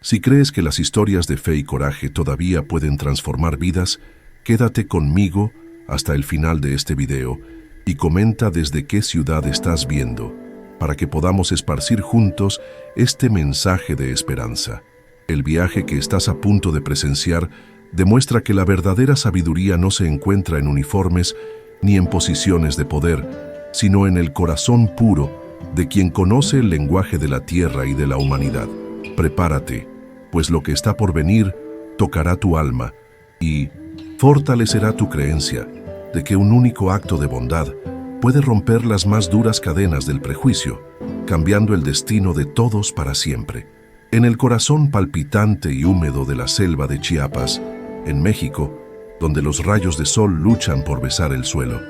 Si crees que las historias de fe y coraje todavía pueden transformar vidas, quédate conmigo hasta el final de este video y comenta desde qué ciudad estás viendo, para que podamos esparcir juntos este mensaje de esperanza. El viaje que estás a punto de presenciar demuestra que la verdadera sabiduría no se encuentra en uniformes ni en posiciones de poder, sino en el corazón puro de quien conoce el lenguaje de la tierra y de la humanidad. Prepárate, pues lo que está por venir tocará tu alma y fortalecerá tu creencia de que un único acto de bondad puede romper las más duras cadenas del prejuicio, cambiando el destino de todos para siempre. En el corazón palpitante y húmedo de la selva de Chiapas, en México, donde los rayos de sol luchan por besar el suelo,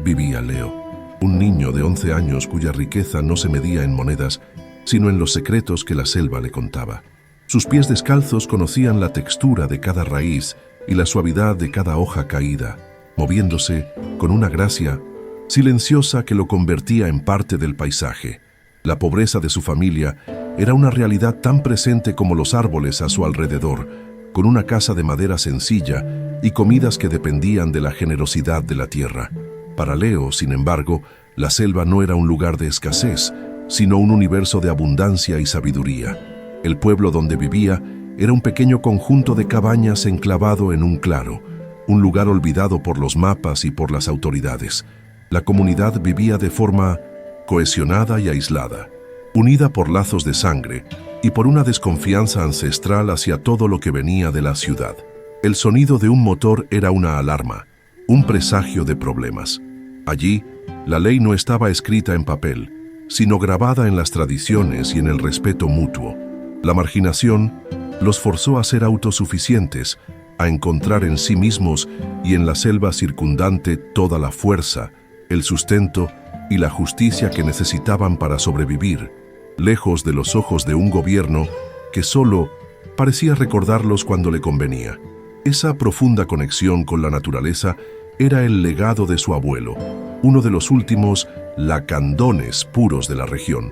vivía Leo, un niño de 11 años cuya riqueza no se medía en monedas, sino en los secretos que la selva le contaba. Sus pies descalzos conocían la textura de cada raíz y la suavidad de cada hoja caída, moviéndose con una gracia silenciosa que lo convertía en parte del paisaje. La pobreza de su familia era una realidad tan presente como los árboles a su alrededor, con una casa de madera sencilla y comidas que dependían de la generosidad de la tierra. Para Leo, sin embargo, la selva no era un lugar de escasez, sino un universo de abundancia y sabiduría. El pueblo donde vivía era un pequeño conjunto de cabañas enclavado en un claro, un lugar olvidado por los mapas y por las autoridades. La comunidad vivía de forma cohesionada y aislada, unida por lazos de sangre y por una desconfianza ancestral hacia todo lo que venía de la ciudad. El sonido de un motor era una alarma, un presagio de problemas. Allí, la ley no estaba escrita en papel, sino grabada en las tradiciones y en el respeto mutuo. La marginación los forzó a ser autosuficientes, a encontrar en sí mismos y en la selva circundante toda la fuerza, el sustento y la justicia que necesitaban para sobrevivir, lejos de los ojos de un gobierno que solo parecía recordarlos cuando le convenía. Esa profunda conexión con la naturaleza era el legado de su abuelo, uno de los últimos lacandones puros de la región,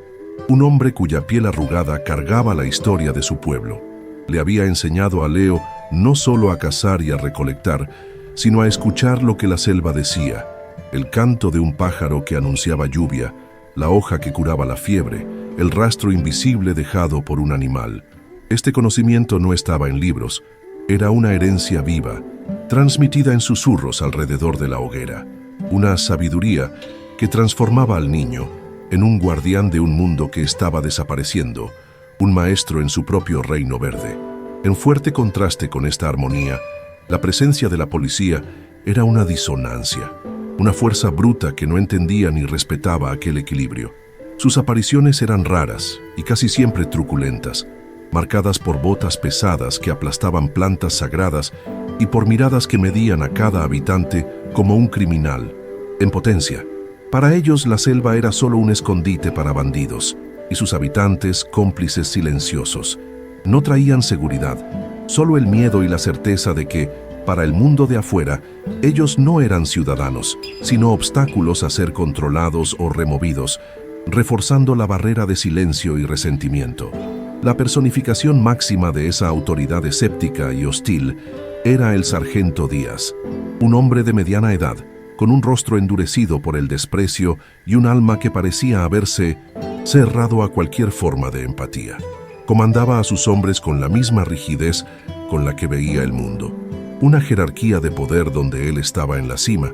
un hombre cuya piel arrugada cargaba la historia de su pueblo. Le había enseñado a Leo no solo a cazar y a recolectar, sino a escuchar lo que la selva decía, el canto de un pájaro que anunciaba lluvia, la hoja que curaba la fiebre, el rastro invisible dejado por un animal. Este conocimiento no estaba en libros, era una herencia viva, transmitida en susurros alrededor de la hoguera, una sabiduría que transformaba al niño en un guardián de un mundo que estaba desapareciendo, un maestro en su propio reino verde. En fuerte contraste con esta armonía, la presencia de la policía era una disonancia, una fuerza bruta que no entendía ni respetaba aquel equilibrio. Sus apariciones eran raras y casi siempre truculentas, marcadas por botas pesadas que aplastaban plantas sagradas y por miradas que medían a cada habitante como un criminal, en potencia. Para ellos la selva era solo un escondite para bandidos, y sus habitantes cómplices silenciosos. No traían seguridad, solo el miedo y la certeza de que, para el mundo de afuera, ellos no eran ciudadanos, sino obstáculos a ser controlados o removidos, reforzando la barrera de silencio y resentimiento. La personificación máxima de esa autoridad escéptica y hostil era el sargento Díaz, un hombre de mediana edad, con un rostro endurecido por el desprecio y un alma que parecía haberse cerrado a cualquier forma de empatía. Comandaba a sus hombres con la misma rigidez con la que veía el mundo, una jerarquía de poder donde él estaba en la cima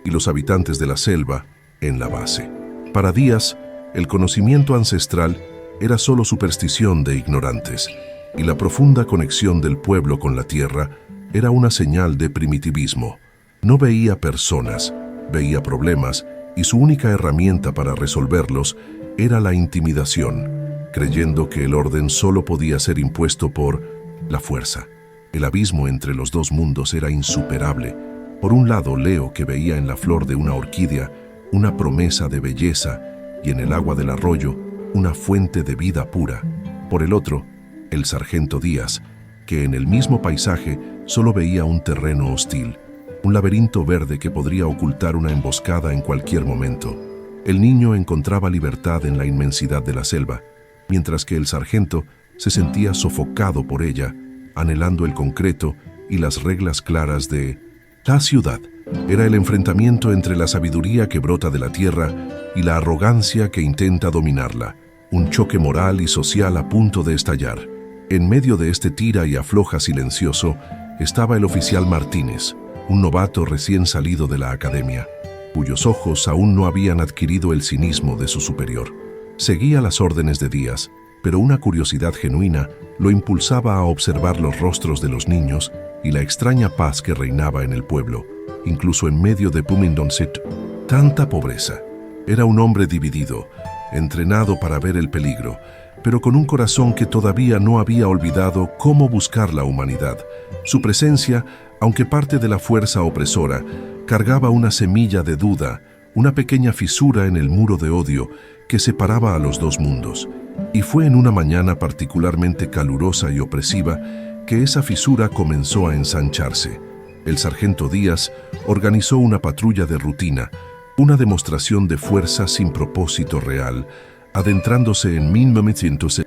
y los habitantes de la selva en la base. Para Díaz, el conocimiento ancestral era solo superstición de ignorantes, y la profunda conexión del pueblo con la tierra era una señal de primitivismo. No veía personas, veía problemas, y su única herramienta para resolverlos era la intimidación, creyendo que el orden solo podía ser impuesto por la fuerza. El abismo entre los dos mundos era insuperable. Por un lado, Leo, que veía en la flor de una orquídea una promesa de belleza y en el agua del arroyo una fuente de vida pura. Por el otro, el sargento Díaz, que en el mismo paisaje solo veía un terreno hostil, un laberinto verde que podría ocultar una emboscada en cualquier momento. El niño encontraba libertad en la inmensidad de la selva, mientras que el sargento se sentía sofocado por ella, anhelando el concreto y las reglas claras de la ciudad. Era el enfrentamiento entre la sabiduría que brota de la tierra y la arrogancia que intenta dominarla, un choque moral y social a punto de estallar. En medio de este tira y afloja silencioso estaba el oficial Martínez, un novato recién salido de la academia, cuyos ojos aún no habían adquirido el cinismo de su superior. Seguía las órdenes de Díaz, pero una curiosidad genuina lo impulsaba a observar los rostros de los niños y la extraña paz que reinaba en el pueblo, incluso en medio de Pumindonset. Tanta pobreza. Era un hombre dividido, entrenado para ver el peligro, pero con un corazón que todavía no había olvidado cómo buscar la humanidad. Su presencia, aunque parte de la fuerza opresora, cargaba una semilla de duda, una pequeña fisura en el muro de odio que separaba a los dos mundos. Y fue en una mañana particularmente calurosa y opresiva que esa fisura comenzó a ensancharse. El sargento Díaz organizó una patrulla de rutina, una demostración de fuerza sin propósito real, adentrándose en 1900.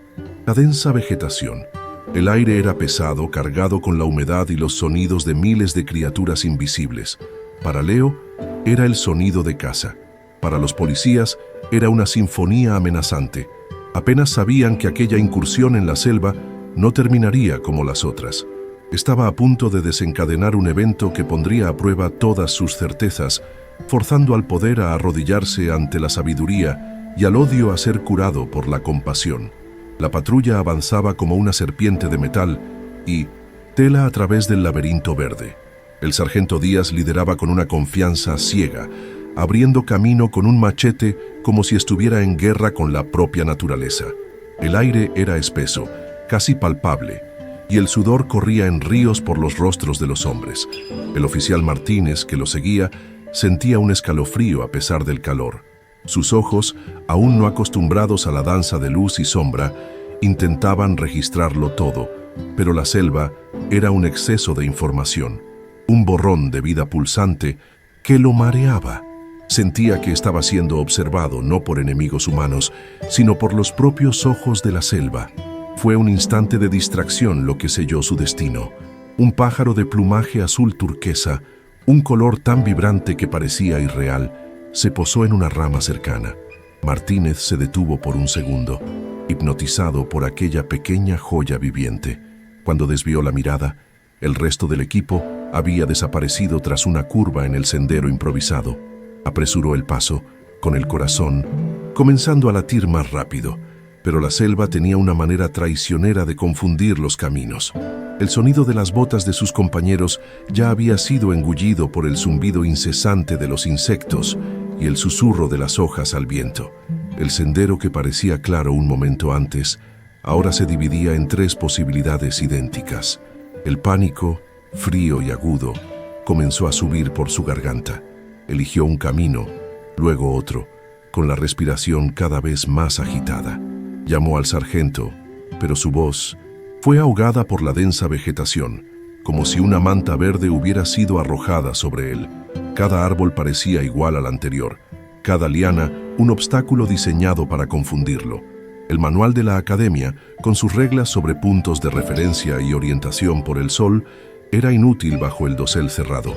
La densa vegetación. El aire era pesado, cargado con la humedad y los sonidos de miles de criaturas invisibles. Para Leo, era el sonido de caza. Para los policías, era una sinfonía amenazante. Apenas sabían que aquella incursión en la selva no terminaría como las otras. Estaba a punto de desencadenar un evento que pondría a prueba todas sus certezas, forzando al poder a arrodillarse ante la sabiduría y al odio a ser curado por la compasión. La patrulla avanzaba como una serpiente de metal y tela a través del laberinto verde. El sargento Díaz lideraba con una confianza ciega, abriendo camino con un machete como si estuviera en guerra con la propia naturaleza. El aire era espeso, casi palpable, y el sudor corría en ríos por los rostros de los hombres. El oficial Martínez, que lo seguía, sentía un escalofrío a pesar del calor. Sus ojos, aún no acostumbrados a la danza de luz y sombra, intentaban registrarlo todo, pero la selva era un exceso de información, un borrón de vida pulsante que lo mareaba. Sentía que estaba siendo observado no por enemigos humanos, sino por los propios ojos de la selva. Fue un instante de distracción lo que selló su destino. Un pájaro de plumaje azul turquesa, un color tan vibrante que parecía irreal, se posó en una rama cercana. Martínez se detuvo por un segundo, hipnotizado por aquella pequeña joya viviente. Cuando desvió la mirada, el resto del equipo había desaparecido tras una curva en el sendero improvisado. Apresuró el paso, con el corazón comenzando a latir más rápido, pero la selva tenía una manera traicionera de confundir los caminos. El sonido de las botas de sus compañeros ya había sido engullido por el zumbido incesante de los insectos y el susurro de las hojas al viento. El sendero que parecía claro un momento antes, ahora se dividía en tres posibilidades idénticas. El pánico, frío y agudo, comenzó a subir por su garganta. Eligió un camino, luego otro, con la respiración cada vez más agitada. Llamó al sargento, pero su voz fue ahogada por la densa vegetación, como si una manta verde hubiera sido arrojada sobre él. Cada árbol parecía igual al anterior, cada liana un obstáculo diseñado para confundirlo. El manual de la academia, con sus reglas sobre puntos de referencia y orientación por el sol, era inútil bajo el dosel cerrado.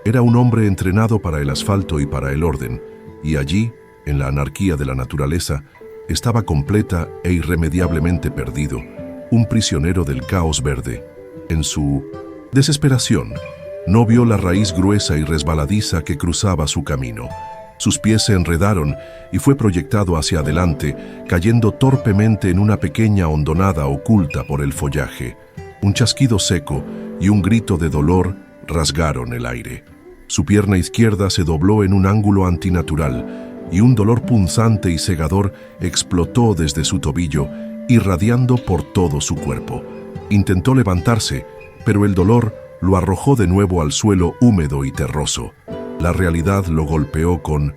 Era un hombre entrenado para el asfalto y para el orden, y allí, en la anarquía de la naturaleza, estaba completa e irremediablemente perdido, un prisionero del caos verde. En su desesperación, no vio la raíz gruesa y resbaladiza que cruzaba su camino. Sus pies se enredaron y fue proyectado hacia adelante, cayendo torpemente en una pequeña hondonada oculta por el follaje. Un chasquido seco y un grito de dolor rasgaron el aire. Su pierna izquierda se dobló en un ángulo antinatural y un dolor punzante y cegador explotó desde su tobillo, irradiando por todo su cuerpo. Intentó levantarse, pero el dolor lo arrojó de nuevo al suelo húmedo y terroso. La realidad lo golpeó con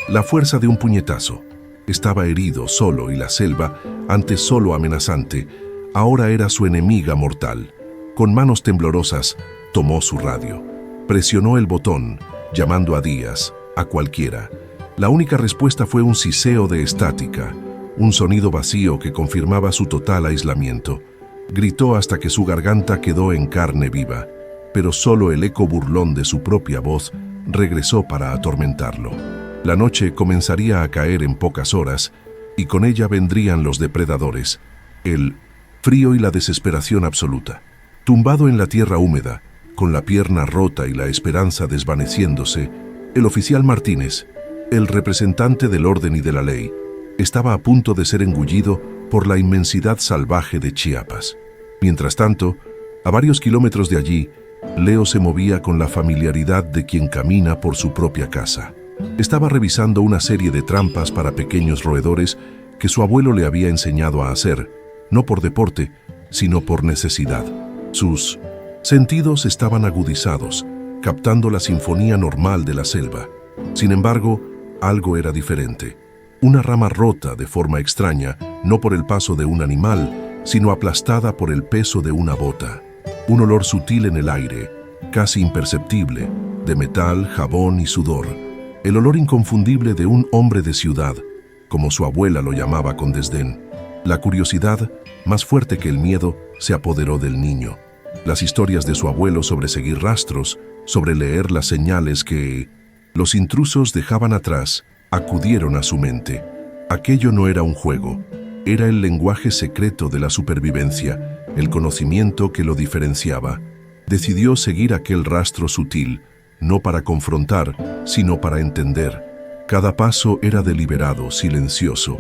la fuerza de un puñetazo. Estaba herido, solo, y la selva, antes solo amenazante, ahora era su enemiga mortal. Con manos temblorosas, tomó su radio. Presionó el botón, llamando a Díaz, a cualquiera. La única respuesta fue un siseo de estática, un sonido vacío que confirmaba su total aislamiento. Gritó hasta que su garganta quedó en carne viva, pero solo el eco burlón de su propia voz regresó para atormentarlo. La noche comenzaría a caer en pocas horas, y con ella vendrían los depredadores, el frío y la desesperación absoluta. Tumbado en la tierra húmeda, con la pierna rota y la esperanza desvaneciéndose, el oficial Martínez, el representante del orden y de la ley, estaba a punto de ser engullido por la inmensidad salvaje de Chiapas. Mientras tanto, a varios kilómetros de allí, Leo se movía con la familiaridad de quien camina por su propia casa. Estaba revisando una serie de trampas para pequeños roedores que su abuelo le había enseñado a hacer, no por deporte, sino por necesidad. Sus sentidos estaban agudizados, captando la sinfonía normal de la selva. Sin embargo, algo era diferente. Una rama rota de forma extraña, no por el paso de un animal, sino aplastada por el peso de una bota. Un olor sutil en el aire, casi imperceptible, de metal, jabón y sudor. El olor inconfundible de un hombre de ciudad, como su abuela lo llamaba con desdén. La curiosidad, más fuerte que el miedo, se apoderó del niño. Las historias de su abuelo sobre seguir rastros, sobre leer las señales que los intrusos dejaban atrás, acudieron a su mente. Aquello no era un juego, era el lenguaje secreto de la supervivencia, el conocimiento que lo diferenciaba. Decidió seguir aquel rastro sutil, no para confrontar, sino para entender. Cada paso era deliberado, silencioso.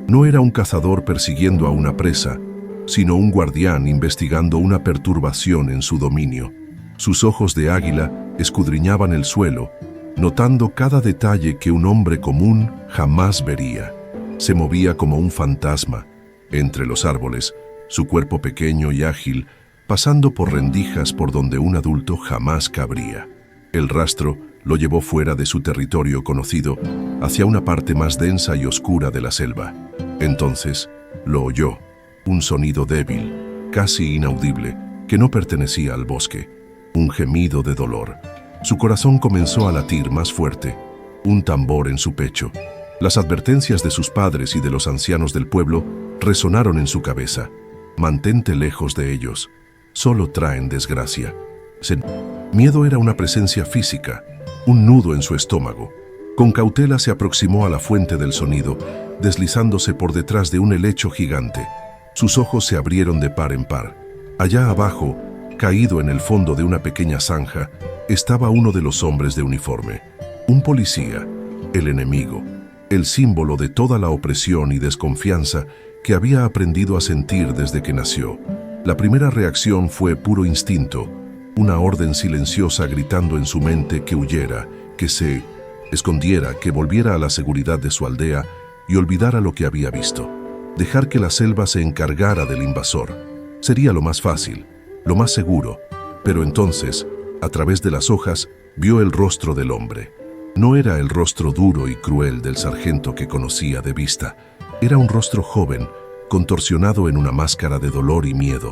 No era un cazador persiguiendo a una presa, sino un guardián investigando una perturbación en su dominio. Sus ojos de águila escudriñaban el suelo, notando cada detalle que un hombre común jamás vería. Se movía como un fantasma entre los árboles, su cuerpo pequeño y ágil, pasando por rendijas por donde un adulto jamás cabría. El rastro lo llevó fuera de su territorio conocido, hacia una parte más densa y oscura de la selva. Entonces lo oyó, un sonido débil, casi inaudible, que no pertenecía al bosque, un gemido de dolor. Su corazón comenzó a latir más fuerte, un tambor en su pecho. Las advertencias de sus padres y de los ancianos del pueblo resonaron en su cabeza. Mantente lejos de ellos, solo traen desgracia. Miedo era una presencia física, un nudo en su estómago. Con cautela se aproximó a la fuente del sonido, deslizándose por detrás de un helecho gigante. Sus ojos se abrieron de par en par. Allá abajo, caído en el fondo de una pequeña zanja, estaba uno de los hombres de uniforme. Un policía, el enemigo, el símbolo de toda la opresión y desconfianza que había aprendido a sentir desde que nació. La primera reacción fue puro instinto, una orden silenciosa gritando en su mente que huyera, que se escondiera, que volviera a la seguridad de su aldea y olvidara lo que había visto. Dejar que la selva se encargara del invasor. Sería lo más fácil, lo más seguro, pero entonces, a través de las hojas, vio el rostro del hombre. No era el rostro duro y cruel del sargento que conocía de vista. Era un rostro joven, contorsionado en una máscara de dolor y miedo.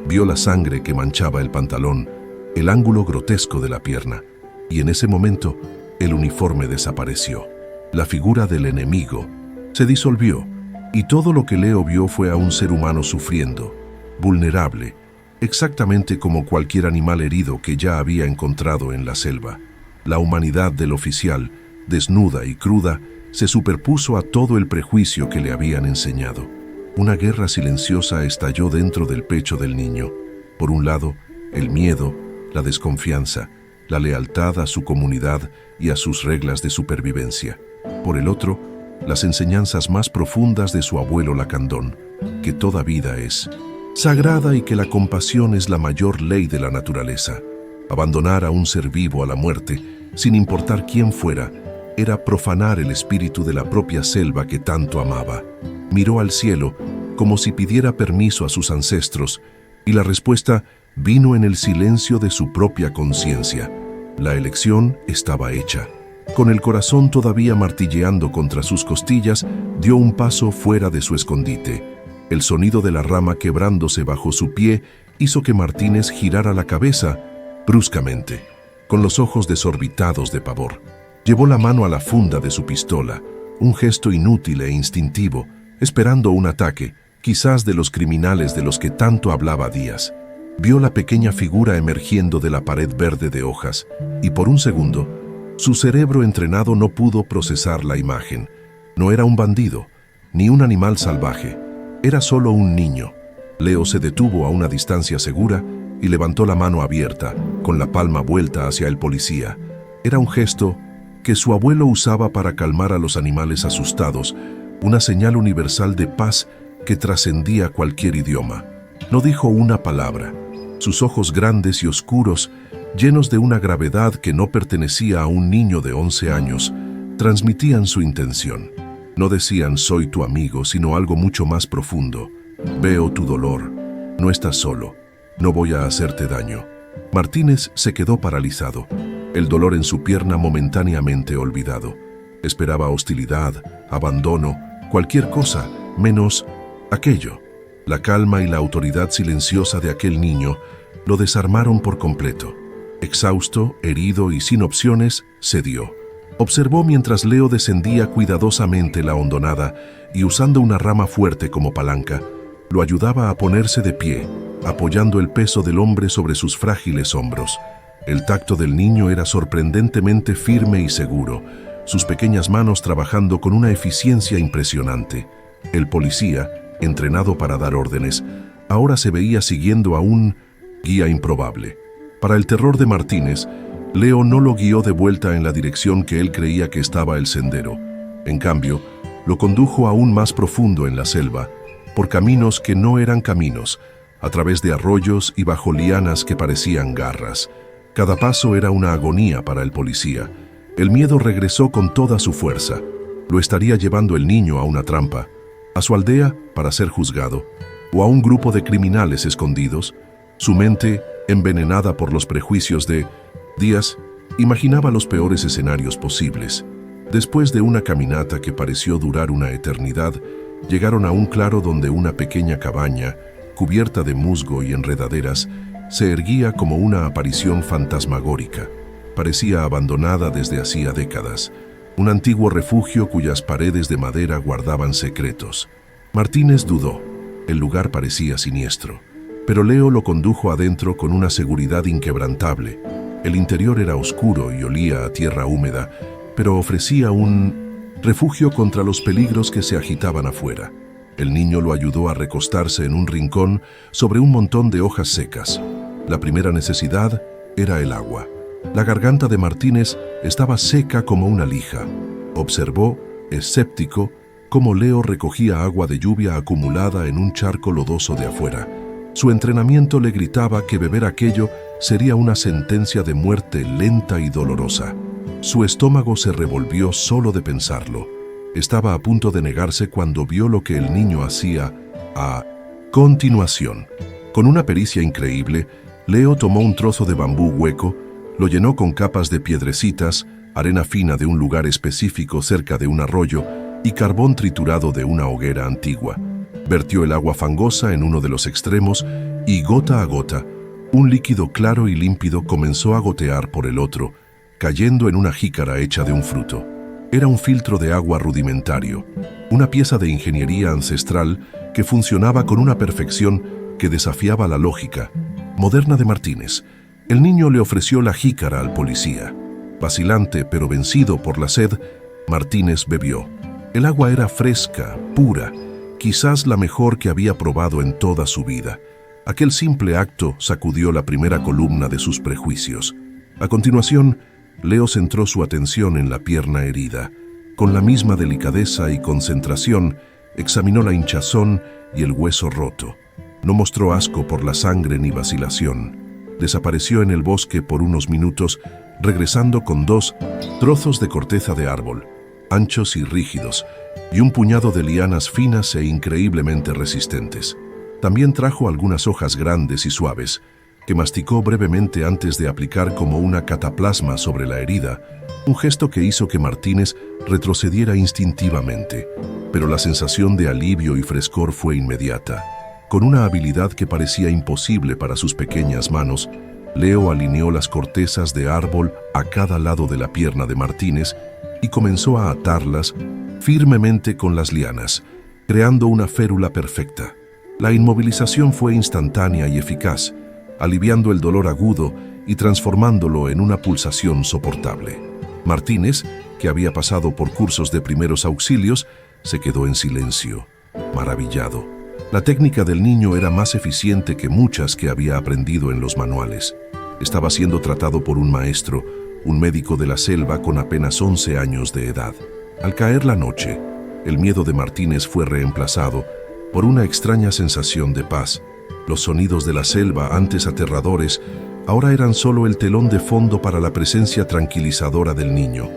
Vio la sangre que manchaba el pantalón, el ángulo grotesco de la pierna, y en ese momento el uniforme desapareció. La figura del enemigo se disolvió, y todo lo que Leo vio fue a un ser humano sufriendo, vulnerable, exactamente como cualquier animal herido que ya había encontrado en la selva. La humanidad del oficial, desnuda y cruda, se superpuso a todo el prejuicio que le habían enseñado. Una guerra silenciosa estalló dentro del pecho del niño. Por un lado, el miedo, la desconfianza, la lealtad a su comunidad y a sus reglas de supervivencia. Por el otro, las enseñanzas más profundas de su abuelo Lacandón, que toda vida es sagrada y que la compasión es la mayor ley de la naturaleza. Abandonar a un ser vivo a la muerte, sin importar quién fuera, era profanar el espíritu de la propia selva que tanto amaba. Miró al cielo como si pidiera permiso a sus ancestros, y la respuesta vino en el silencio de su propia conciencia. La elección estaba hecha. Con el corazón todavía martilleando contra sus costillas, dio un paso fuera de su escondite. El sonido de la rama quebrándose bajo su pie hizo que Martínez girara la cabeza bruscamente, con los ojos desorbitados de pavor. Llevó la mano a la funda de su pistola, un gesto inútil e instintivo, esperando un ataque, quizás de los criminales de los que tanto hablaba Díaz. Vio la pequeña figura emergiendo de la pared verde de hojas, y por un segundo, su cerebro entrenado no pudo procesar la imagen. No era un bandido, ni un animal salvaje, era solo un niño. Leo se detuvo a una distancia segura y levantó la mano abierta, con la palma vuelta hacia el policía. Era un gesto que su abuelo usaba para calmar a los animales asustados, una señal universal de paz que trascendía cualquier idioma. No dijo una palabra. Sus ojos grandes y oscuros, llenos de una gravedad que no pertenecía a un niño de 11 años, transmitían su intención. No decían «soy tu amigo», sino algo mucho más profundo. «Veo tu dolor. No estás solo. No voy a hacerte daño». Martínez se quedó paralizado, el dolor en su pierna momentáneamente olvidado. Esperaba hostilidad, abandono, cualquier cosa, menos aquello. La calma y la autoridad silenciosa de aquel niño lo desarmaron por completo. Exhausto, herido y sin opciones, cedió. Observó mientras Leo descendía cuidadosamente la hondonada y, usando una rama fuerte como palanca, lo ayudaba a ponerse de pie, apoyando el peso del hombre sobre sus frágiles hombros. El tacto del niño era sorprendentemente firme y seguro, sus pequeñas manos trabajando con una eficiencia impresionante. El policía, entrenado para dar órdenes, ahora se veía siguiendo a un guía improbable. Para el terror de Martínez, Leo no lo guió de vuelta en la dirección que él creía que estaba el sendero. En cambio, lo condujo aún más profundo en la selva, por caminos que no eran caminos, a través de arroyos y bajo lianas que parecían garras. Cada paso era una agonía para el policía. El miedo regresó con toda su fuerza. Lo estaría llevando el niño a una trampa, a su aldea para ser juzgado, o a un grupo de criminales escondidos. Su mente, envenenada por los prejuicios de Díaz, imaginaba los peores escenarios posibles. Después de una caminata que pareció durar una eternidad, llegaron a un claro donde una pequeña cabaña, cubierta de musgo y enredaderas, se erguía como una aparición fantasmagórica. Parecía abandonada desde hacía décadas, un antiguo refugio cuyas paredes de madera guardaban secretos. Martínez dudó. El lugar parecía siniestro, pero Leo lo condujo adentro con una seguridad inquebrantable. El interior era oscuro y olía a tierra húmeda, pero ofrecía un refugio contra los peligros que se agitaban afuera. El niño lo ayudó a recostarse en un rincón sobre un montón de hojas secas. La primera necesidad era el agua. La garganta de Martínez estaba seca como una lija. Observó, escéptico, cómo Leo recogía agua de lluvia acumulada en un charco lodoso de afuera. Su entrenamiento le gritaba que beber aquello sería una sentencia de muerte lenta y dolorosa. Su estómago se revolvió solo de pensarlo. Estaba a punto de negarse cuando vio lo que el niño hacía a continuación. Con una pericia increíble, Leo tomó un trozo de bambú hueco, lo llenó con capas de piedrecitas, arena fina de un lugar específico cerca de un arroyo y carbón triturado de una hoguera antigua. Vertió el agua fangosa en uno de los extremos y, gota a gota, un líquido claro y límpido comenzó a gotear por el otro, cayendo en una jícara hecha de un fruto. Era un filtro de agua rudimentario, una pieza de ingeniería ancestral que funcionaba con una perfección que desafiaba la lógica moderna de Martínez. El niño le ofreció la jícara al policía. Vacilante pero vencido por la sed, Martínez bebió. El agua era fresca, pura, quizás la mejor que había probado en toda su vida. Aquel simple acto sacudió la primera columna de sus prejuicios. A continuación, Leo centró su atención en la pierna herida. Con la misma delicadeza y concentración, examinó la hinchazón y el hueso roto. No mostró asco por la sangre ni vacilación. Desapareció en el bosque por unos minutos, regresando con 2 trozos de corteza de árbol, anchos y rígidos, y un puñado de lianas finas e increíblemente resistentes. También trajo algunas hojas grandes y suaves, que masticó brevemente antes de aplicar como una cataplasma sobre la herida, un gesto que hizo que Martínez retrocediera instintivamente, pero la sensación de alivio y frescor fue inmediata. Con una habilidad que parecía imposible para sus pequeñas manos, Leo alineó las cortezas de árbol a cada lado de la pierna de Martínez y comenzó a atarlas firmemente con las lianas. creando una férula perfecta. La inmovilización fue instantánea y eficaz, aliviando el dolor agudo y transformándolo en una pulsación soportable. Martínez, que había pasado por cursos de primeros auxilios, se quedó en silencio, maravillado. La técnica del niño era más eficiente que muchas que había aprendido en los manuales. Estaba siendo tratado por un maestro, un médico de la selva con apenas 11 años de edad. Al caer la noche, el miedo de Martínez fue reemplazado por una extraña sensación de paz. Los sonidos de la selva, antes aterradores, ahora eran solo el telón de fondo para la presencia tranquilizadora del niño.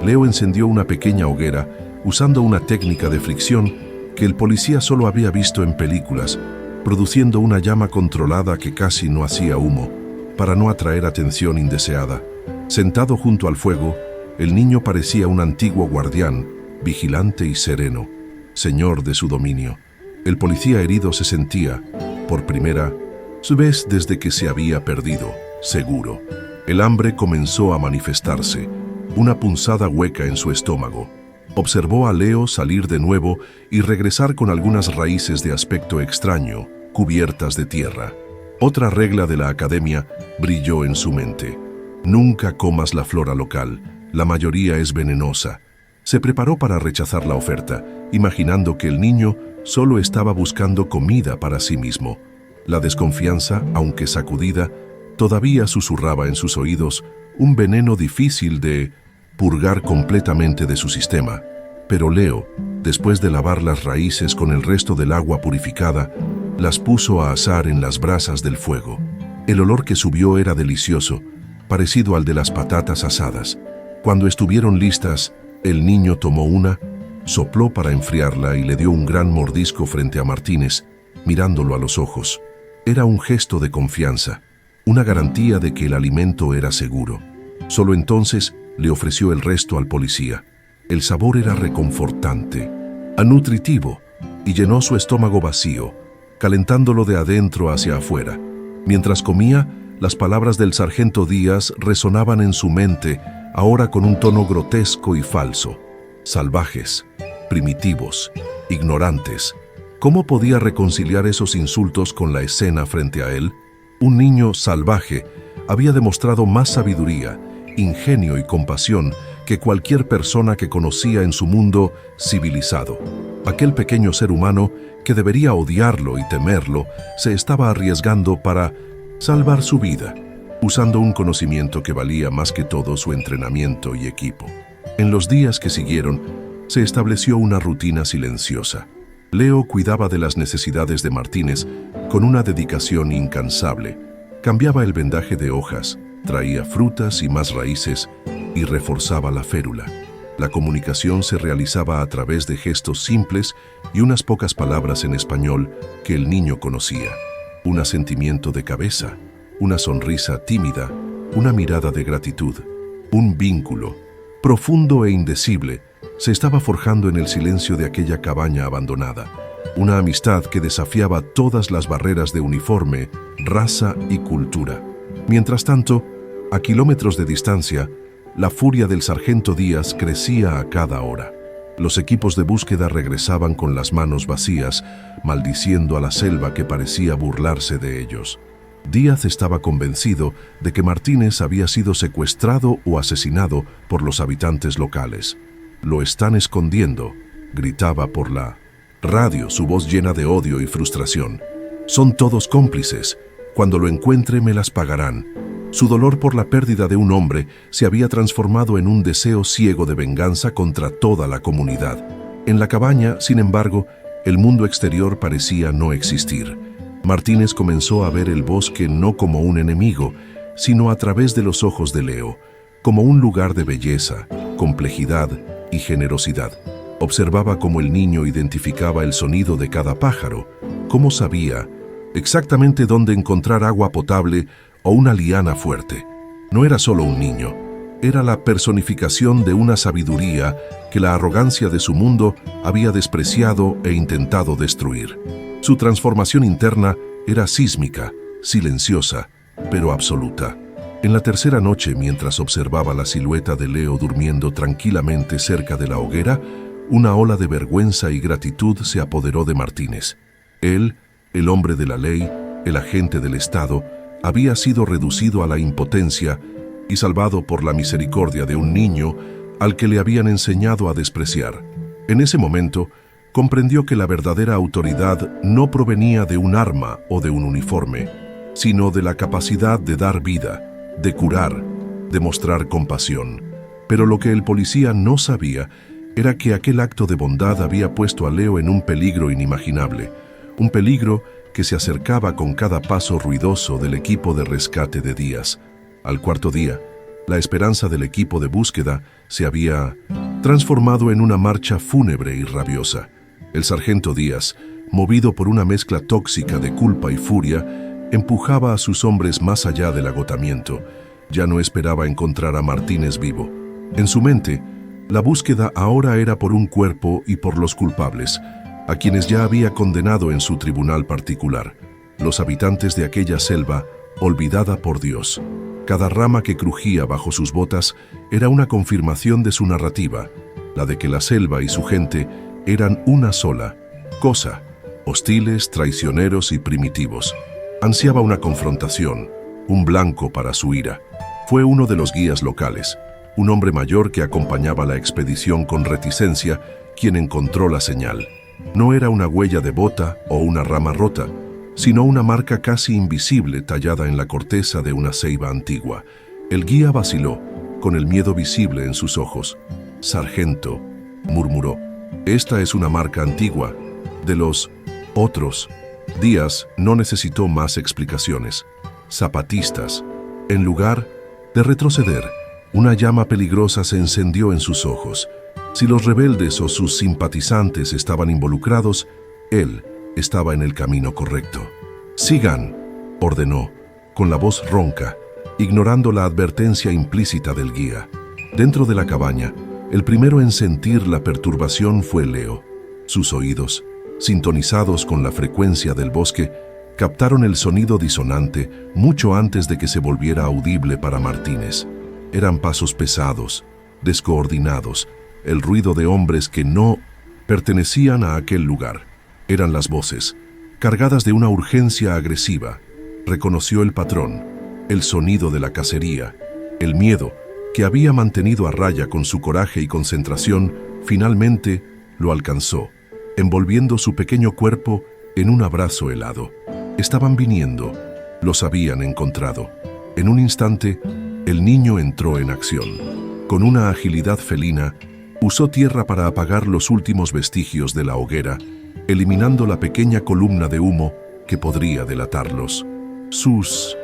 Leo encendió una pequeña hoguera usando una técnica de fricción que el policía solo había visto en películas, produciendo una llama controlada que casi no hacía humo, para no atraer atención indeseada. Sentado junto al fuego, el niño parecía un antiguo guardián, vigilante y sereno, señor de su dominio. El policía herido se sentía, por primera vez desde que se había perdido, seguro. El hambre comenzó a manifestarse, una punzada hueca en su estómago. Observó a Leo salir de nuevo y regresar con algunas raíces de aspecto extraño, cubiertas de tierra. Otra regla de la academia brilló en su mente. Nunca comas la flora local, la mayoría es venenosa. Se preparó para rechazar la oferta, imaginando que el niño solo estaba buscando comida para sí mismo. La desconfianza, aunque sacudida, todavía susurraba en sus oídos un veneno difícil de purgar completamente de su sistema. Pero Leo, después de lavar las raíces con el resto del agua purificada, las puso a asar en las brasas del fuego. El olor que subió era delicioso, parecido al de las patatas asadas. Cuando estuvieron listas, el niño tomó una, sopló para enfriarla y le dio un gran mordisco frente a Martínez, mirándolo a los ojos. Era un gesto de confianza, una garantía de que el alimento era seguro. Solo entonces le ofreció el resto al policía. El sabor era reconfortante, nutritivo, y llenó su estómago vacío, calentándolo de adentro hacia afuera. Mientras comía, las palabras del sargento Díaz resonaban en su mente, ahora con un tono grotesco y falso. Salvajes, primitivos, ignorantes. ¿Cómo podía reconciliar esos insultos con la escena frente a él? Un niño salvaje había demostrado más sabiduría, ingenio y compasión que cualquier persona que conocía en su mundo civilizado. Aquel pequeño ser humano, que debería odiarlo y temerlo, se estaba arriesgando para salvar su vida, usando un conocimiento que valía más que todo su entrenamiento y equipo. En los días que siguieron, se estableció una rutina silenciosa. Leo cuidaba de las necesidades de Martínez con una dedicación incansable. Cambiaba el vendaje de hojas, traía frutas y más raíces y reforzaba la férula. La comunicación se realizaba a través de gestos simples y unas pocas palabras en español que el niño conocía. Un asentimiento de cabeza, una sonrisa tímida, una mirada de gratitud. Un vínculo, profundo e indecible, se estaba forjando en el silencio de aquella cabaña abandonada. Una amistad que desafiaba todas las barreras de uniforme, raza y cultura. Mientras tanto, a kilómetros de distancia, la furia del sargento Díaz crecía a cada hora. Los equipos de búsqueda regresaban con las manos vacías, maldiciendo a la selva que parecía burlarse de ellos. Díaz estaba convencido de que Martínez había sido secuestrado o asesinado por los habitantes locales. «Lo están escondiendo», gritaba por la radio, su voz llena de odio y frustración. «Son todos cómplices. Cuando lo encuentre me las pagarán». Su dolor por la pérdida de un hombre se había transformado en un deseo ciego de venganza contra toda la comunidad. En la cabaña, sin embargo, el mundo exterior parecía no existir. Martínez comenzó a ver el bosque no como un enemigo, sino a través de los ojos de Leo, como un lugar de belleza, complejidad y generosidad. Observaba cómo el niño identificaba el sonido de cada pájaro, cómo sabía exactamente dónde encontrar agua potable o una liana fuerte. No era solo un niño, era la personificación de una sabiduría que la arrogancia de su mundo había despreciado e intentado destruir. Su transformación interna era sísmica, silenciosa, pero absoluta. En la tercera noche, mientras observaba la silueta de Leo durmiendo tranquilamente cerca de la hoguera, una ola de vergüenza y gratitud se apoderó de Martínez. Él, el hombre de la ley, el agente del Estado, había sido reducido a la impotencia y salvado por la misericordia de un niño al que le habían enseñado a despreciar. En ese momento, comprendió que la verdadera autoridad no provenía de un arma o de un uniforme, sino de la capacidad de dar vida, de curar, de mostrar compasión. Pero lo que el policía no sabía era que aquel acto de bondad había puesto a Leo en un peligro inimaginable, un peligro que se acercaba con cada paso ruidoso del equipo de rescate de Díaz. Al cuarto día, la esperanza del equipo de búsqueda se había transformado en una marcha fúnebre y rabiosa. El sargento Díaz, movido por una mezcla tóxica de culpa y furia, empujaba a sus hombres más allá del agotamiento. Ya no esperaba encontrar a Martínez vivo. En su mente, la búsqueda ahora era por un cuerpo y por los culpables, a quienes ya había condenado en su tribunal particular, los habitantes de aquella selva olvidada por Dios. Cada rama que crujía bajo sus botas era una confirmación de su narrativa, la de que la selva y su gente eran una sola cosa, hostiles, traicioneros y primitivos. Ansiaba una confrontación, un blanco para su ira. Fue uno de los guías locales, un hombre mayor que acompañaba la expedición con reticencia, quien encontró la señal. No era una huella de bota o una rama rota, sino una marca casi invisible tallada en la corteza de una ceiba antigua. El guía vaciló, con el miedo visible en sus ojos. «Sargento», murmuró, «esta es una marca antigua, de los otros». Díaz no necesitó más explicaciones. Zapatistas. En lugar de retroceder, una llama peligrosa se encendió en sus ojos. Si los rebeldes o sus simpatizantes estaban involucrados, él estaba en el camino correcto. «Sigan», ordenó, con la voz ronca, ignorando la advertencia implícita del guía. Dentro de la cabaña, el primero en sentir la perturbación fue Leo. Sus oídos, sintonizados con la frecuencia del bosque, captaron el sonido disonante mucho antes de que se volviera audible para Martínez. Eran pasos pesados, descoordinados, el ruido de hombres que no pertenecían a aquel lugar. Eran las voces, cargadas de una urgencia agresiva. Reconoció el patrón, el sonido de la cacería, el miedo que había mantenido a raya con su coraje y concentración, finalmente lo alcanzó, envolviendo su pequeño cuerpo en un abrazo helado. Estaban viniendo, los habían encontrado. En un instante, el niño entró en acción. Con una agilidad felina, usó tierra para apagar los últimos vestigios de la hoguera, eliminando la pequeña columna de humo que podría delatarlos. Sus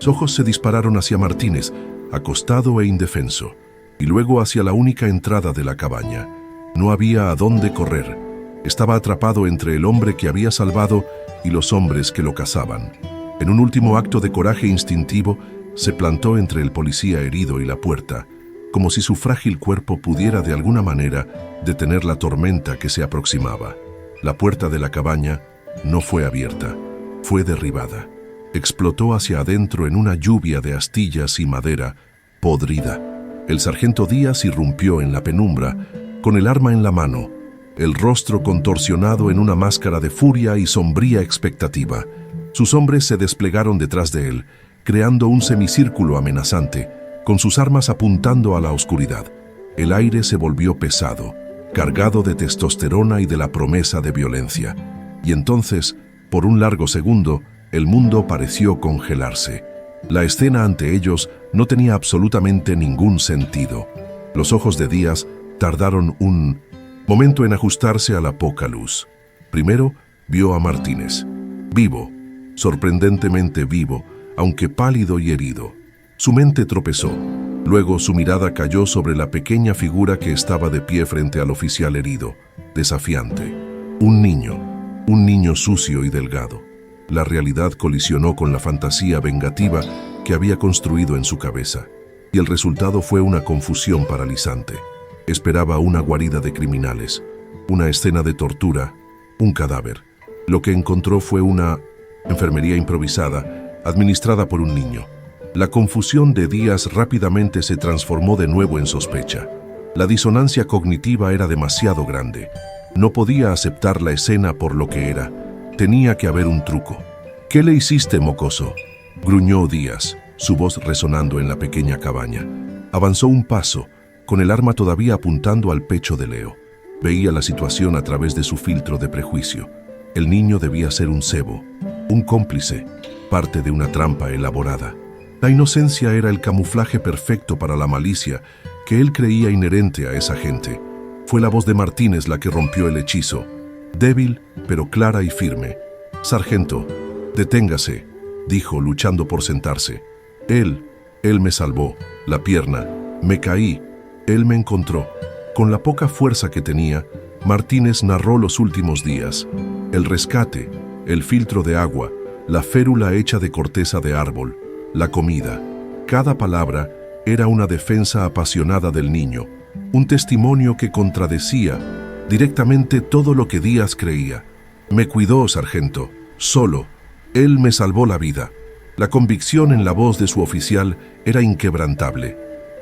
ojos se dispararon hacia Martínez, acostado e indefenso, y luego hacia la única entrada de la cabaña. No había a dónde correr. Estaba atrapado entre el hombre que había salvado y los hombres que lo cazaban. En un último acto de coraje instintivo, se plantó entre el policía herido y la puerta, como si su frágil cuerpo pudiera de alguna manera detener la tormenta que se aproximaba. La puerta de la cabaña no fue abierta, fue derribada. Explotó hacia adentro en una lluvia de astillas y madera podrida. El sargento Díaz irrumpió en la penumbra, con el arma en la mano, el rostro contorsionado en una máscara de furia y sombría expectativa. Sus hombres se desplegaron detrás de él, creando un semicírculo amenazante, con sus armas apuntando a la oscuridad. El aire se volvió pesado, cargado de testosterona y de la promesa de violencia. Y entonces, por un largo segundo, el mundo pareció congelarse. La escena ante ellos no tenía absolutamente ningún sentido. Los ojos de Díaz tardaron un momento en ajustarse a la poca luz. Primero vio a Martínez, vivo, sorprendentemente vivo, aunque pálido y herido. Su mente tropezó. Luego su mirada cayó sobre la pequeña figura que estaba de pie frente al oficial herido, desafiante. Un niño sucio y delgado. La realidad colisionó con la fantasía vengativa que había construido en su cabeza, y el resultado fue una confusión paralizante. Esperaba una guarida de criminales, una escena de tortura, un cadáver. Lo que encontró fue una enfermería improvisada, administrada por un niño. La confusión de Díaz rápidamente se transformó de nuevo en sospecha. La disonancia cognitiva era demasiado grande. No podía aceptar la escena por lo que era. Tenía que haber un truco. «¿Qué le hiciste, mocoso?», gruñó Díaz, su voz resonando en la pequeña cabaña. Avanzó un paso, con el arma todavía apuntando al pecho de Leo. Veía la situación a través de su filtro de prejuicio. El niño debía ser un cebo, un cómplice, parte de una trampa elaborada. La inocencia era el camuflaje perfecto para la malicia que él creía inherente a esa gente. Fue la voz de Martínez la que rompió el hechizo, débil pero clara y firme. «Sargento, deténgase», dijo, luchando por sentarse. Él me salvó, la pierna, me caí, él me encontró». Con la poca fuerza que tenía, Martínez narró los últimos días. El rescate, el filtro de agua, la férula hecha de corteza de árbol, la comida. Cada palabra era una defensa apasionada del niño, un testimonio que contradecía directamente todo lo que Díaz creía. «Me cuidó, sargento, solo. Él me salvó la vida». La convicción en la voz de su oficial era inquebrantable.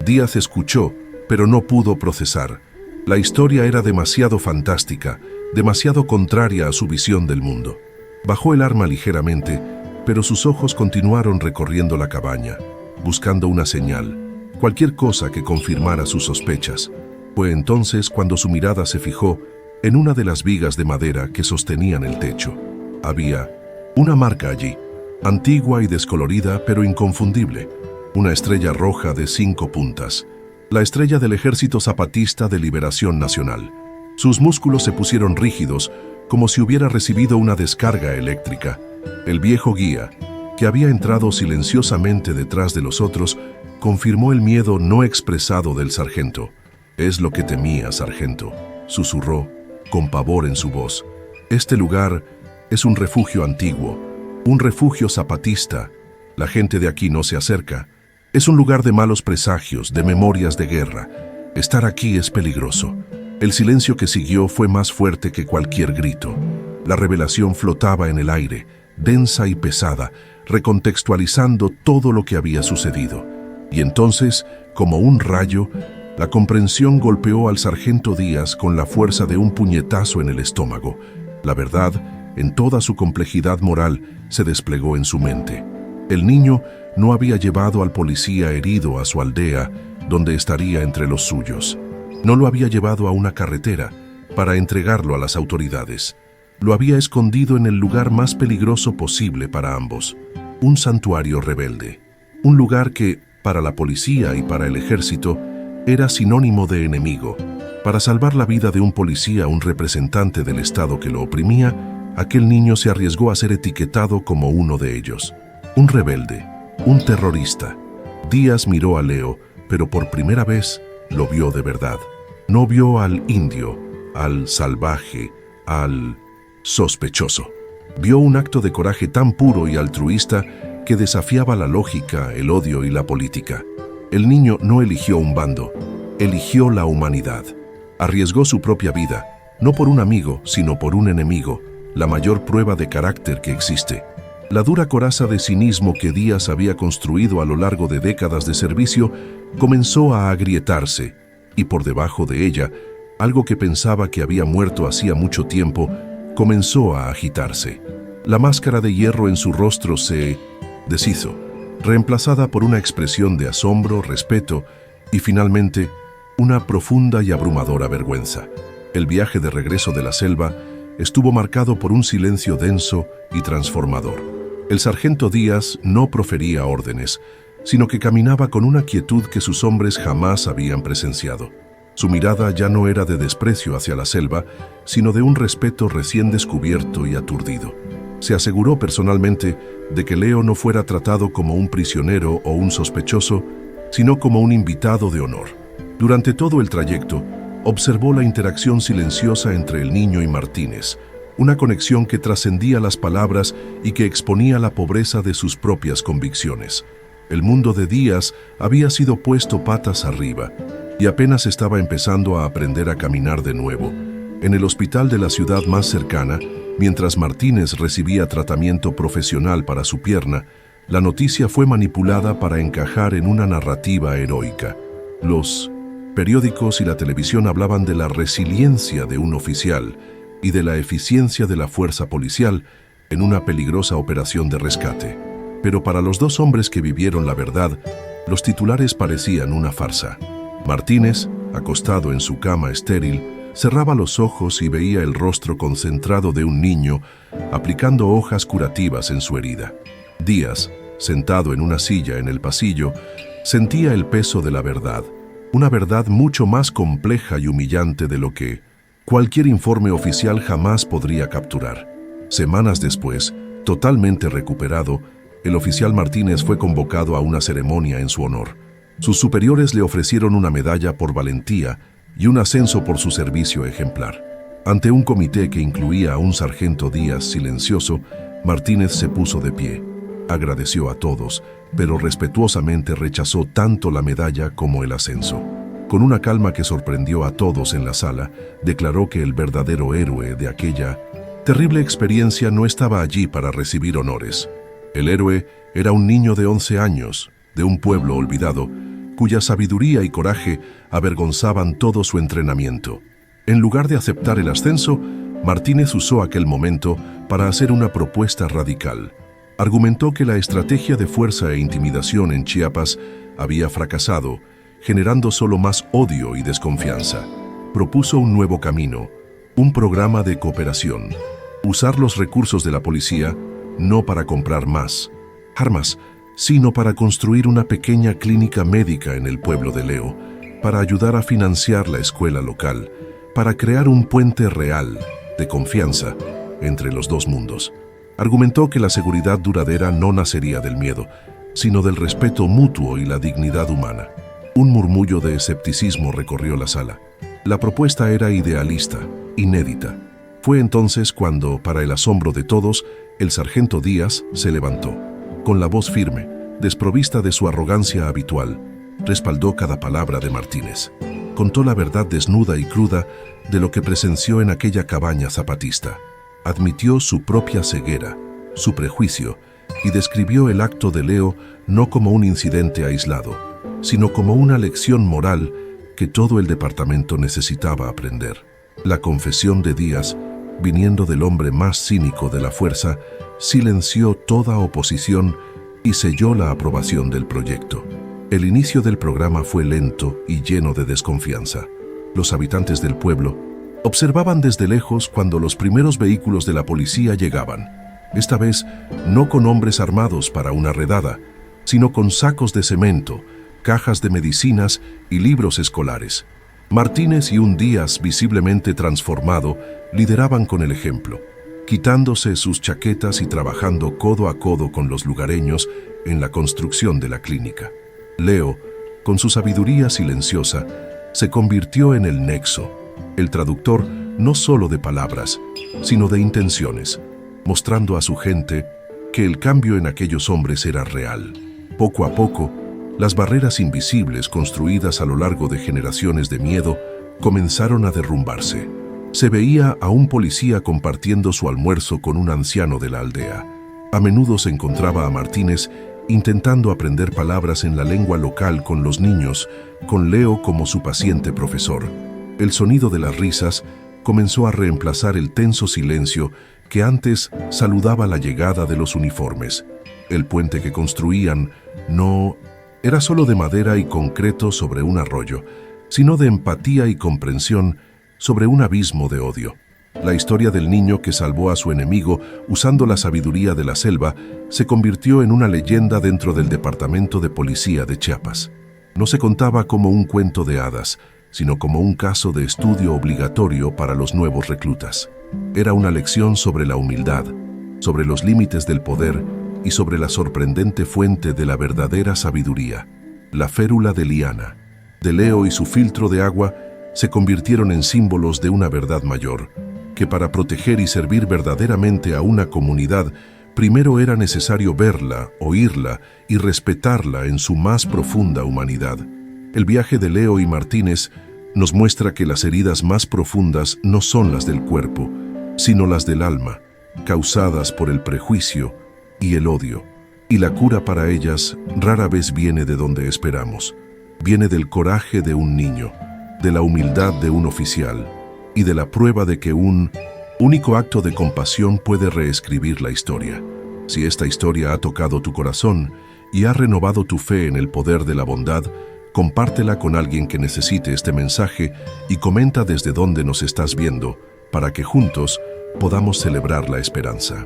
Díaz escuchó, pero no pudo procesar. La historia era demasiado fantástica, demasiado contraria a su visión del mundo. Bajó el arma ligeramente, pero sus ojos continuaron recorriendo la cabaña, buscando una señal, cualquier cosa que confirmara sus sospechas. Fue entonces cuando su mirada se fijó en una de las vigas de madera que sostenían el techo. Había una marca allí, antigua y descolorida, pero inconfundible, una estrella roja de 5 puntas, la estrella del Ejército Zapatista de Liberación Nacional. Sus músculos se pusieron rígidos, como si hubiera recibido una descarga eléctrica. El viejo guía, que había entrado silenciosamente detrás de los otros, confirmó el miedo no expresado del sargento. «Es lo que temía, sargento», susurró, con pavor en su voz. «Este lugar es un refugio antiguo, un refugio zapatista. La gente de aquí no se acerca. Es un lugar de malos presagios, de memorias de guerra. Estar aquí es peligroso». El silencio que siguió fue más fuerte que cualquier grito. La revelación flotaba en el aire, densa y pesada, recontextualizando todo lo que había sucedido. Y entonces, como un rayo, la comprensión golpeó al sargento Díaz con la fuerza de un puñetazo en el estómago. La verdad, en toda su complejidad moral, se desplegó en su mente. El niño no había llevado al policía herido a su aldea, donde estaría entre los suyos. No lo había llevado a una carretera para entregarlo a las autoridades. Lo había escondido en el lugar más peligroso posible para ambos, un santuario rebelde. Un lugar que, para la policía y para el ejército, era sinónimo de enemigo. Para salvar la vida de un policía, un representante del Estado que lo oprimía, aquel niño se arriesgó a ser etiquetado como uno de ellos. Un rebelde, un terrorista. Díaz miró a Leo, pero por primera vez lo vio de verdad. No vio al indio, al salvaje, al sospechoso. Vio un acto de coraje tan puro y altruista que desafiaba la lógica, el odio y la política. El niño no eligió un bando, eligió la humanidad. Arriesgó su propia vida, no por un amigo, sino por un enemigo, la mayor prueba de carácter que existe. La dura coraza de cinismo que Díaz había construido a lo largo de décadas de servicio comenzó a agrietarse, y por debajo de ella, algo que pensaba que había muerto hacía mucho tiempo, comenzó a agitarse. La máscara de hierro en su rostro se deshizo, reemplazada por una expresión de asombro, respeto y finalmente una profunda y abrumadora vergüenza. El viaje de regreso de la selva estuvo marcado por un silencio denso y transformador. El sargento Díaz no profería órdenes, sino que caminaba con una quietud que sus hombres jamás habían presenciado. Su mirada ya no era de desprecio hacia la selva, sino de un respeto recién descubierto y aturdido. Se aseguró personalmente de que Leo no fuera tratado como un prisionero o un sospechoso, sino como un invitado de honor. Durante todo el trayecto, observó la interacción silenciosa entre el niño y Martínez, una conexión que trascendía las palabras y que exponía la pobreza de sus propias convicciones. El mundo de Díaz había sido puesto patas arriba y apenas estaba empezando a aprender a caminar de nuevo. En el hospital de la ciudad más cercana, mientras Martínez recibía tratamiento profesional para su pierna, la noticia fue manipulada para encajar en una narrativa heroica. Los Periódicos y la televisión hablaban de la resiliencia de un oficial y de la eficiencia de la fuerza policial en una peligrosa operación de rescate. Pero para los dos hombres que vivieron la verdad, los titulares parecían una farsa. Martínez, acostado en su cama estéril, cerraba los ojos y veía el rostro concentrado de un niño aplicando hojas curativas en su herida. Díaz, sentado en una silla en el pasillo, sentía el peso de la verdad, una verdad mucho más compleja y humillante de lo que cualquier informe oficial jamás podría capturar. Semanas después, totalmente recuperado, el oficial Martínez fue convocado a una ceremonia en su honor. Sus superiores le ofrecieron una medalla por valentía y un ascenso por su servicio ejemplar. Ante un comité que incluía a un sargento Díaz silencioso, Martínez se puso de pie. Agradeció a todos, pero respetuosamente rechazó tanto la medalla como el ascenso. Con una calma que sorprendió a todos en la sala, declaró que el verdadero héroe de aquella terrible experiencia no estaba allí para recibir honores. El héroe era un niño de 11 años, de un pueblo olvidado, cuya sabiduría y coraje avergonzaban todo su entrenamiento. En lugar de aceptar el ascenso, Martínez usó aquel momento para hacer una propuesta radical. Argumentó que la estrategia de fuerza e intimidación en Chiapas había fracasado, generando solo más odio y desconfianza. Propuso un nuevo camino, un programa de cooperación. Usar los recursos de la policía no para comprar más armas, sino para construir una pequeña clínica médica en el pueblo de Leo, para ayudar a financiar la escuela local, para crear un puente real, de confianza, entre los dos mundos. Argumentó que la seguridad duradera no nacería del miedo, sino del respeto mutuo y la dignidad humana. Un murmullo de escepticismo recorrió la sala. La propuesta era idealista, inédita. Fue entonces cuando, para el asombro de todos, el sargento Díaz se levantó. Con la voz firme, desprovista de su arrogancia habitual, respaldó cada palabra de Martínez. Contó la verdad desnuda y cruda de lo que presenció en aquella cabaña zapatista. Admitió su propia ceguera, su prejuicio, y describió el acto de Leo no como un incidente aislado, sino como una lección moral que todo el departamento necesitaba aprender. La confesión de Díaz, viniendo del hombre más cínico de la fuerza, silenció toda oposición y selló la aprobación del proyecto. El inicio del programa fue lento y lleno de desconfianza. Los habitantes del pueblo observaban desde lejos cuando los primeros vehículos de la policía llegaban, esta vez no con hombres armados para una redada, sino con sacos de cemento, cajas de medicinas y libros escolares. Martínez y un Díaz visiblemente transformado lideraban con el ejemplo, quitándose sus chaquetas y trabajando codo a codo con los lugareños en la construcción de la clínica. Leo, con su sabiduría silenciosa, se convirtió en el nexo, el traductor no solo de palabras, sino de intenciones, mostrando a su gente que el cambio en aquellos hombres era real. Poco a poco, las barreras invisibles construidas a lo largo de generaciones de miedo comenzaron a derrumbarse. Se veía a un policía compartiendo su almuerzo con un anciano de la aldea. A menudo se encontraba a Martínez intentando aprender palabras en la lengua local con los niños, con Leo como su paciente profesor. El sonido de las risas comenzó a reemplazar el tenso silencio que antes saludaba la llegada de los uniformes. El puente que construían no era solo de madera y concreto sobre un arroyo, sino de empatía y comprensión sobre un abismo de odio. La historia del niño que salvó a su enemigo usando la sabiduría de la selva se convirtió en una leyenda dentro del departamento de policía de Chiapas. No se contaba como un cuento de hadas, sino como un caso de estudio obligatorio para los nuevos reclutas. Era una lección sobre la humildad, sobre los límites del poder y sobre la sorprendente fuente de la verdadera sabiduría. La férula de liana, de Leo y su filtro de agua se convirtieron en símbolos de una verdad mayor, que para proteger y servir verdaderamente a una comunidad, primero era necesario verla, oírla y respetarla en su más profunda humanidad. El viaje de Leo y Martínez nos muestra que las heridas más profundas no son las del cuerpo, sino las del alma, causadas por el prejuicio y el odio, y la cura para ellas rara vez viene de donde esperamos. viene del coraje de un niño, de la humildad de un oficial y de la prueba de que un único acto de compasión puede reescribir la historia. Si esta historia ha tocado tu corazón y ha renovado tu fe en el poder de la bondad, compártela con alguien que necesite este mensaje y comenta desde dónde nos estás viendo para que juntos podamos celebrar la esperanza.